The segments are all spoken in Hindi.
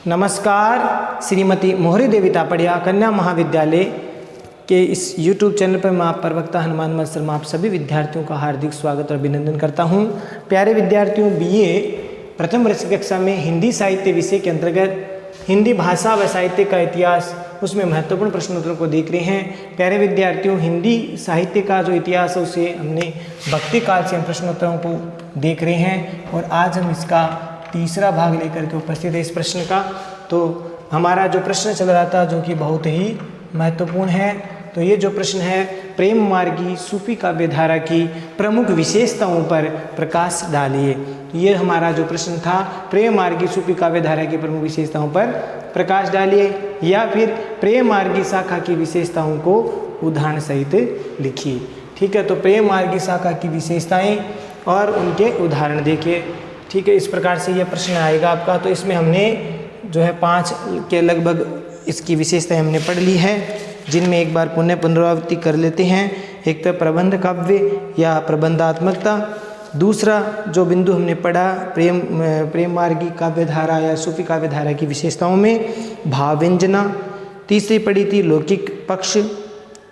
नमस्कार। श्रीमती मोहरी देवी तापड़िया कन्या महाविद्यालय के इस YouTube चैनल पर मैं आप प्रवक्ता हनुमान मत शर्मा आप सभी विद्यार्थियों का हार्दिक स्वागत और अभिनंदन करता हूं। प्यारे विद्यार्थियों, BA प्रथम वर्ष की कक्षा में हिंदी साहित्य विषय के अंतर्गत हिंदी भाषा व साहित्य का इतिहास, उसमें महत्वपूर्ण प्रश्नोत्तरों को देख रहे हैं। प्यारे विद्यार्थियों, हिंदी साहित्य का जो इतिहास है उसे हमने भक्ति काल से हम प्रश्नोत्तरों को देख रहे हैं और आज हम इसका तीसरा भाग लेकर के उपस्थित है इस प्रश्न का। तो हमारा जो प्रश्न चल रहा था जो कि बहुत ही महत्वपूर्ण है, तो ये जो प्रश्न है, प्रेम मार्गी सूफी काव्य धारा की प्रमुख विशेषताओं पर प्रकाश डालिए। तो ये हमारा जो प्रश्न था, प्रेम मार्गी सूफी काव्य धारा की प्रमुख विशेषताओं पर प्रकाश डालिए, या फिर प्रेम मार्गी शाखा की विशेषताओं को उदाहरण सहित लिखिए। ठीक है, तो प्रेम मार्गी शाखा की विशेषताएं और उनके उदाहरण देखिए। ठीक है, इस प्रकार से यह प्रश्न आएगा आपका। तो इसमें हमने जो है 5 के लगभग इसकी विशेषताएं हमने पढ़ ली है, जिनमें एक बार पुनरावृत्ति कर लेते हैं। एक तो प्रबंध काव्य या प्रबंधात्मकता, दूसरा जो बिंदु हमने पढ़ा प्रेम मार्गी काव्य धारा या सूफी काव्य धारा की विशेषताओं में भाव व्यंजना, तीसरी पढ़ी थी लौकिक पक्ष,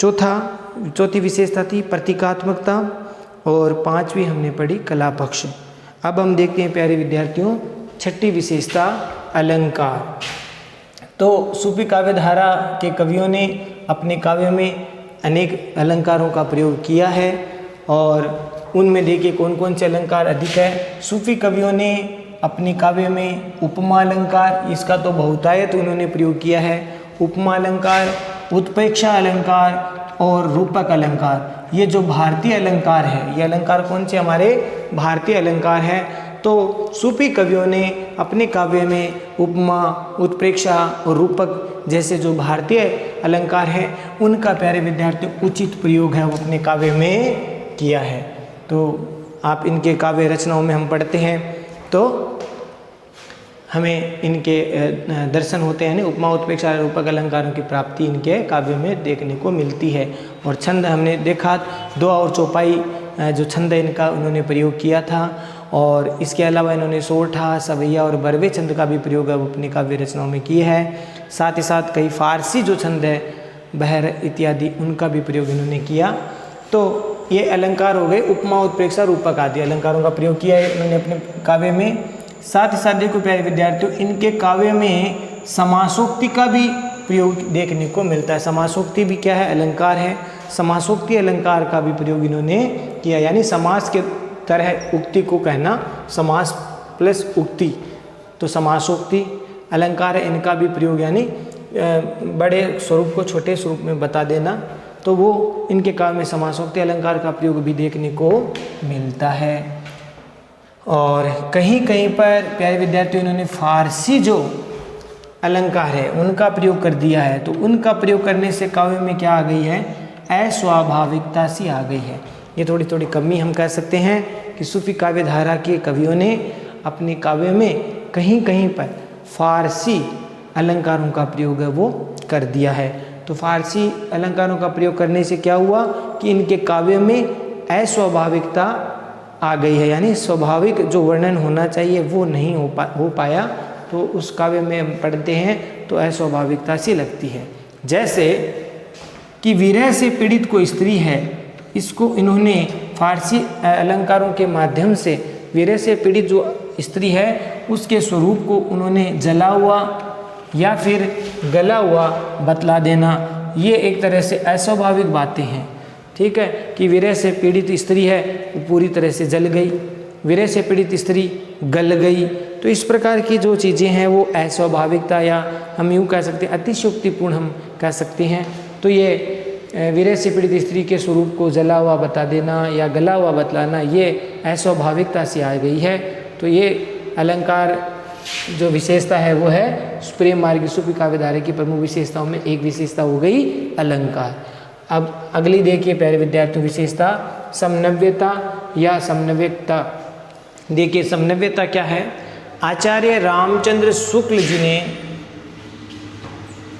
चौथी विशेषता थी प्रतीकात्मकता और 5वीं हमने पढ़ी कला पक्ष। अब हम देखते हैं प्यारे विद्यार्थियों छठी विशेषता अलंकार। तो सूफी काव्य धारा के कवियों ने अपने काव्य में अनेक अलंकारों का प्रयोग किया है और उनमें देखिए कौन कौन से अलंकार अधिक है। सूफी कवियों ने अपने काव्य में उपमा अलंकार, इसका तो बहुतायत उन्होंने प्रयोग किया है। उपमा अलंकार, उत्प्रेक्षा अलंकार और रूपक अलंकार, ये जो भारतीय अलंकार है, ये अलंकार कौन से हमारे भारतीय अलंकार है। तो सूफी कवियों ने अपने काव्य में उपमा, उत्प्रेक्षा और रूपक जैसे जो भारतीय अलंकार हैं उनका प्यारे विद्यार्थियों उचित प्रयोग है वो अपने काव्य में किया है। तो आप इनके काव्य रचनाओं में हम पढ़ते हैं तो हमें इनके दर्शन होते हैं। उपमा, उत्प्रेक्षा, रूपक अलंकारों की प्राप्ति इनके काव्य में देखने को मिलती है। और छंद हमने देखा, दोहा और चौपाई जो छंद इनका उन्होंने प्रयोग किया था। और इसके अलावा इन्होंने सोरठा, सवैया और बरवे छंद का भी प्रयोग अपनी काव्य रचनाओं में किया है। साथ ही साथ कई फारसी जो छंद है, बहर इत्यादि, उनका भी प्रयोग इन्होंने किया। तो ये अलंकार हो गए, उपमा, उत्प्रेक्षा, रूपक आदि अलंकारों का प्रयोग किया है इन्होंने अपने काव्य में। साथ ही साथ देखो प्यारे विद्यार्थियों, इनके काव्य में समासोक्ति का भी प्रयोग देखने को मिलता है। समासोक्ति भी क्या है? अलंकार है। समासोक्ति अलंकार का भी प्रयोग इन्होंने किया, यानी समास के तरह उक्ति को कहना, समास प्लस उक्ति, तो समासोक्ति अलंकार है। इनका भी प्रयोग यानी बड़े स्वरूप को छोटे स्वरूप में बता देना, तो वो इनके काव्य में समासोक्ति अलंकार का प्रयोग भी देखने को मिलता है। और कहीं कहीं पर प्यारे विद्यार्थियों इन्होंने फारसी जो अलंकार है उनका प्रयोग कर दिया है। तो उनका प्रयोग करने से काव्य में क्या आ गई है? अस्वाभाविकता सी आ गई है। ये थोड़ी थोड़ी कमी हम कह सकते हैं कि सूफी काव्य धारा के कवियों ने अपने काव्य में कहीं कहीं पर फारसी अलंकारों का प्रयोग है वो कर दिया है। तो फारसी अलंकारों का प्रयोग करने से क्या हुआ कि इनके काव्य में अस्वाभाविकता आ गई है, यानी स्वाभाविक जो वर्णन होना चाहिए वो नहीं हो पाया। तो उस काव्य में हम पढ़ते हैं तो अस्वाभाविकता सी लगती है। जैसे कि विरह से पीड़ित कोई स्त्री है, इसको इन्होंने फारसी अलंकारों के माध्यम से विरह से पीड़ित जो स्त्री है उसके स्वरूप को उन्होंने जला हुआ या फिर गला हुआ बतला देना, ये एक तरह से अस्वाभाविक बातें हैं। ठीक है, कि विरह से पीड़ित स्त्री है वो पूरी तरह से जल गई, विरह से पीड़ित स्त्री गल गई। तो इस प्रकार की जो चीज़ें हैं वो अस्वाभाविकता, या हम यूँ कह सकते हैं अतिशयोक्तिपूर्ण हम कह सकते हैं। तो ये विरह से पीड़ित स्त्री के स्वरूप को जला हुआ बता देना या गला हुआ बतलाना, ये अस्वाभाविकता से आ गई है। तो ये अलंकार जो विशेषता है वो है प्रेम मार्गी सूफी काव्य धारा की प्रमुख विशेषताओं में एक विशेषता हो गई अलंकार। अब अगली देखिए प्यारे विद्यार्थियों विशेषता समनव्यता या समन्वयकता। देखिए समन्वयता क्या है? आचार्य रामचंद्र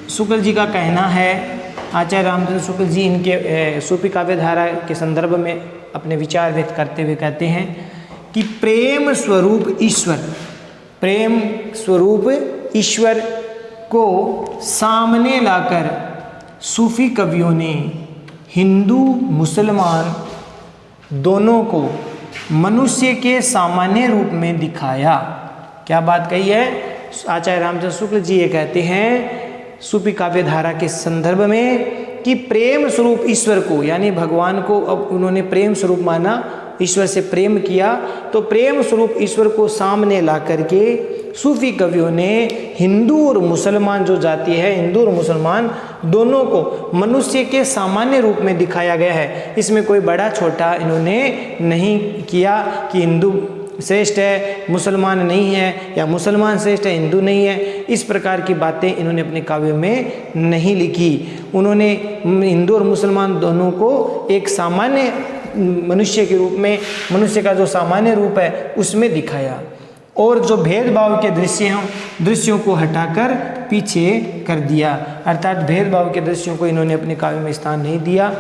शुक्ल जी का कहना है, आचार्य रामचंद्र शुक्ल जी इनके सूफी काव्य धारा के संदर्भ में अपने विचार व्यक्त करते हुए कहते हैं कि प्रेम स्वरूप ईश्वर, प्रेम स्वरूप ईश्वर को सामने लाकर सूफी कवियों ने हिंदू मुसलमान दोनों को मनुष्य के सामान्य रूप में दिखाया। क्या बात कही है? आचार्य रामचंद्र शुक्ल जी ये कहते हैं सूफी काव्य धारा के संदर्भ में कि प्रेम स्वरूप ईश्वर को, यानी भगवान को अब उन्होंने प्रेम स्वरूप माना, ईश्वर से प्रेम किया, तो प्रेम स्वरूप ईश्वर को सामने ला करके सूफी कवियों ने हिंदू और मुसलमान जो जाति है, हिंदू और मुसलमान दोनों को मनुष्य के सामान्य रूप में दिखाया गया है। इसमें कोई बड़ा छोटा इन्होंने नहीं किया कि हिंदू श्रेष्ठ है मुसलमान नहीं है, या मुसलमान श्रेष्ठ है हिंदू नहीं है। इस प्रकार की बातें इन्होंने अपने काव्य में नहीं लिखी। उन्होंने हिंदू और मुसलमान दोनों को एक सामान्य मनुष्य के रूप में, मनुष्य का जो सामान्य रूप है उसमें दिखाया, और जो भेदभाव के दृश्यों को हटाकर पीछे कर दिया। अर्थात भेदभाव के दृश्यों को इन्होंने अपने काव्य में स्थान नहीं दिया,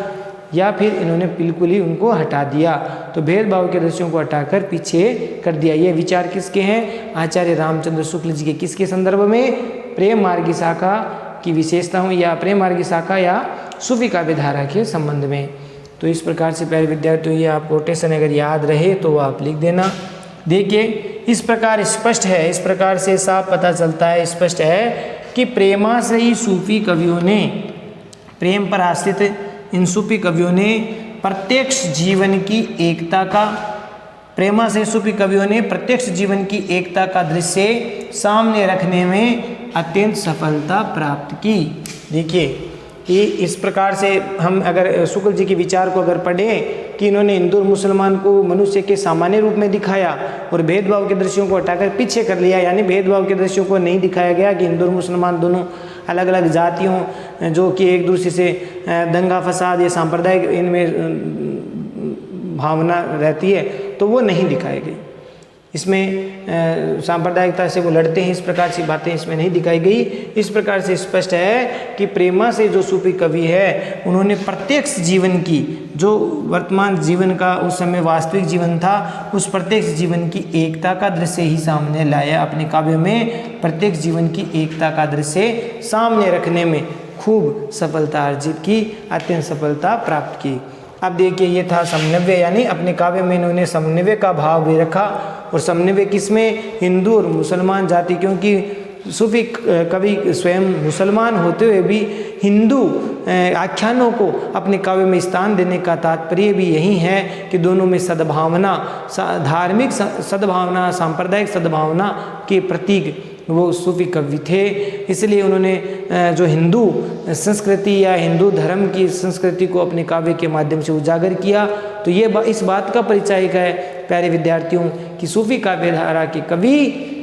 या फिर इन्होंने बिल्कुल ही उनको हटा दिया। तो भेदभाव के दृश्यों को हटाकर पीछे कर दिया। ये विचार किसके हैं? आचार्य रामचंद्र शुक्ल जी के। किसके संदर्भ में? प्रेम मार्गी शाखा की विशेषताओं या प्रेम मार्गी शाखा या सूफी काव्य धारा के संबंध में। तो इस प्रकार से प्यारे विद्यार्थियों, ये आप कोटेशन अगर याद रहे तो आप लिख देना। देखिए इस प्रकार स्पष्ट है, इस प्रकार से साफ पता चलता है, स्पष्ट है कि प्रेमाश्रयी सूफी कवियों ने, प्रेम पर आश्रित इन सूफी कवियों ने प्रत्यक्ष जीवन की एकता का, प्रेमाश्रयी सूफी कवियों ने प्रत्यक्ष जीवन की एकता का दृश्य सामने रखने में अत्यंत सफलता प्राप्त की। देखिए कि इस प्रकार से हम अगर शुक्ल जी के विचार को अगर पढ़ें कि इन्होंने हिंदू और मुसलमान को मनुष्य के सामान्य रूप में दिखाया और भेदभाव के दृश्यों को हटाकर पीछे कर लिया, यानी भेदभाव के दृश्यों को नहीं दिखाया गया कि हिंदू और मुसलमान दोनों अलग अलग जातियों जो कि एक दूसरे से दंगा फसाद या सांप्रदायिक इनमें भावना रहती है, तो वो नहीं दिखाई गई। इसमें सांप्रदायिकता से वो लड़ते हैं, इस प्रकार की बातें इसमें नहीं दिखाई गई। इस प्रकार से स्पष्ट है कि प्रेमा से जो सूफी कवि है उन्होंने प्रत्यक्ष जीवन की, जो वर्तमान जीवन का उस समय वास्तविक जीवन था, उस प्रत्यक्ष जीवन की एकता का दृश्य ही सामने लाया। अपने काव्य में प्रत्यक्ष जीवन की एकता का दृश्य सामने रखने में खूब सफलता अर्जित की, अत्यंत सफलता प्राप्त की। अब देखिए ये था समन्वय, यानी अपने काव्य में इन्होंने समन्वय का भाव भी रखा। और समन्वय किसमें? हिंदू और मुसलमान जाति, क्योंकि सूफी कवि स्वयं मुसलमान होते हुए भी हिंदू आख्यानों को अपने काव्य में स्थान देने का तात्पर्य भी यही है कि दोनों में सद्भावना, धार्मिक सद्भावना, सांप्रदायिक सद्भावना के प्रतीक वो सूफी कवि थे। इसलिए उन्होंने जो हिंदू संस्कृति या हिंदू धर्म की संस्कृति को अपने काव्य के माध्यम से उजागर किया। तो ये इस बात का परिचायक है प्यारे विद्यार्थियों कि सूफी काव्य धारा के कवि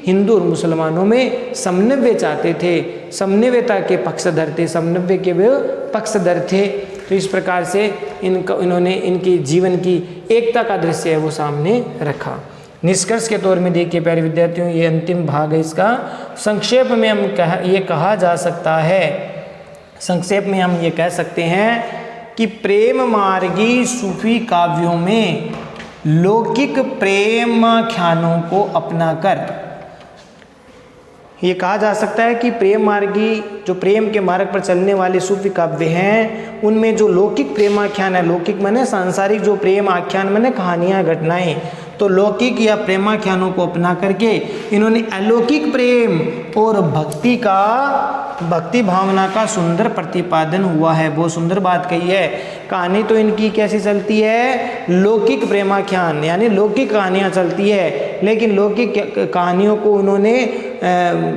हिंदू और मुसलमानों में समन्वय चाहते थे, समन्वयता के पक्षधर थे, समन्वय के वे पक्षधर थे। तो इस प्रकार से इन्होंने इनकी जीवन की एकता का दृश्य है वो सामने रखा। निष्कर्ष के तौर में देखिए प्यारे विद्यार्थियों, ये अंतिम भाग है इसका। संक्षेप में हम ये कहा जा सकता है, संक्षेप में हम ये कह सकते हैं कि प्रेम मार्गी सूफी काव्यों में लौकिक प्रेम आख्यानों को अपनाकर ये कहा जा सकता है कि प्रेम मार्गी जो प्रेम के मार्ग पर चलने वाले सूफी काव्य हैं उनमें जो लौकिक प्रेमाख्यान है, लौकिक माने सांसारिक, जो प्रेम आख्यान माने कहानियाँ घटनाएं, तो लौकिक या प्रेमाख्यानों को अपना करके इन्होंने अलौकिक प्रेम और भक्ति भावना का सुंदर प्रतिपादन हुआ है। बहुत सुंदर बात कही है। कहानी तो इनकी कैसी चलती है? लौकिक प्रेमाख्यान, यानी लौकिक कहानियाँ चलती है, लेकिन लौकिक कहानियों को उन्होंने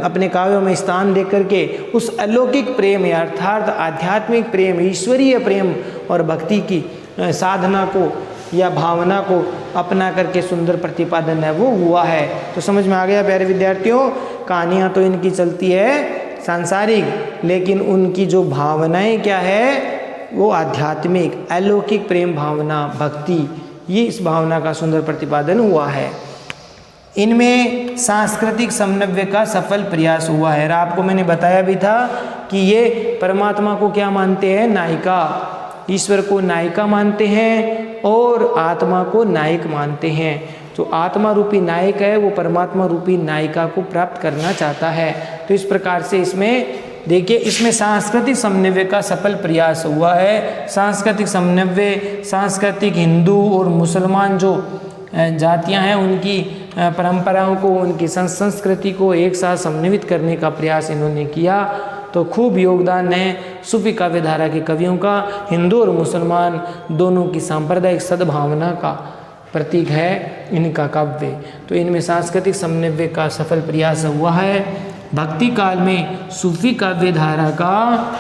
अपने काव्यों में स्थान दे करके उस अलौकिक प्रेम अर्थात आध्यात्मिक प्रेम, ईश्वरीय प्रेम और भक्ति की साधना को या भावना को अपना करके सुंदर प्रतिपादन है वो हुआ है। तो समझ में आ गया प्यारे विद्यार्थियों, कहानियाँ तो इनकी चलती है सांसारिक, लेकिन उनकी जो भावनाएं क्या है वो आध्यात्मिक, अलौकिक प्रेम भावना, भक्ति, ये इस भावना का सुंदर प्रतिपादन हुआ है। इनमें सांस्कृतिक समन्वय का सफल प्रयास हुआ है। और आपको मैंने बताया भी था कि ये परमात्मा को क्या मानते हैं? नायिका, ईश्वर को नायिका मानते हैं और आत्मा को नायक मानते हैं। जो आत्मा रूपी नायक है वो परमात्मा रूपी नायिका को प्राप्त करना चाहता है। तो इस प्रकार से इसमें देखिए, इसमें सांस्कृतिक समन्वय का सफल प्रयास हुआ है। सांस्कृतिक समन्वय, सांस्कृतिक हिंदू और मुसलमान जो जातियां हैं उनकी परंपराओं को, उनकी संस्कृति को एक साथ समन्वित करने का प्रयास इन्होंने किया। तो खूब योगदान है सूफी काव्य धारा के कवियों का। हिंदू और मुसलमान दोनों की सांप्रदायिक सद्भावना का प्रतीक है इनका काव्य। तो इनमें सांस्कृतिक समन्वय का सफल प्रयास हुआ है। भक्ति काल में सूफी काव्य धारा का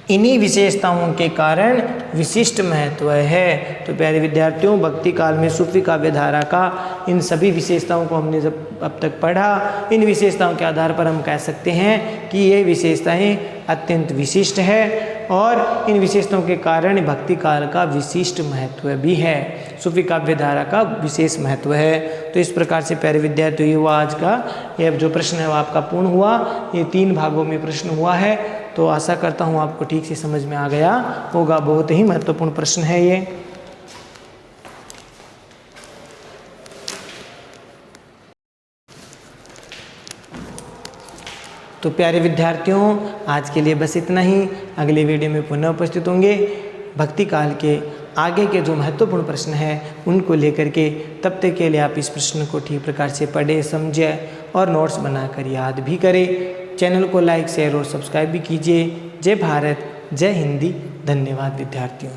इन्हीं विशेषताओं के कारण विशिष्ट महत्व है। तो प्यारे विद्यार्थियों, भक्ति काल में सूफी काव्य धारा का इन सभी विशेषताओं को हमने जब अब तक पढ़ा, इन विशेषताओं के आधार पर हम कह सकते हैं कि ये विशेषताएं अत्यंत विशिष्ट है और इन विशेषताओं के कारण भक्ति काल का विशिष्ट महत्व भी है, सूफी काव्य धारा का विशेष महत्व है। तो इस प्रकार से प्यारे विद्यार्थियों, ये हुआ आज का ये जो प्रश्न है वो आपका पूर्ण हुआ। ये 3 भागों में प्रश्न हुआ है। तो आशा करता हूँ आपको ठीक से समझ में आ गया होगा। बहुत ही महत्वपूर्ण प्रश्न है ये। तो प्यारे विद्यार्थियों, आज के लिए बस इतना ही। अगले वीडियो में पुनः उपस्थित होंगे भक्ति काल के आगे के जो महत्वपूर्ण प्रश्न हैं उनको लेकर के। तब तक के लिए आप इस प्रश्न को ठीक प्रकार से पढ़ें, समझें और नोट्स बनाकर याद भी करें। चैनल को लाइक, शेयर और सब्सक्राइब भी कीजिए। जय भारत, जय हिंदी। धन्यवाद विद्यार्थियों।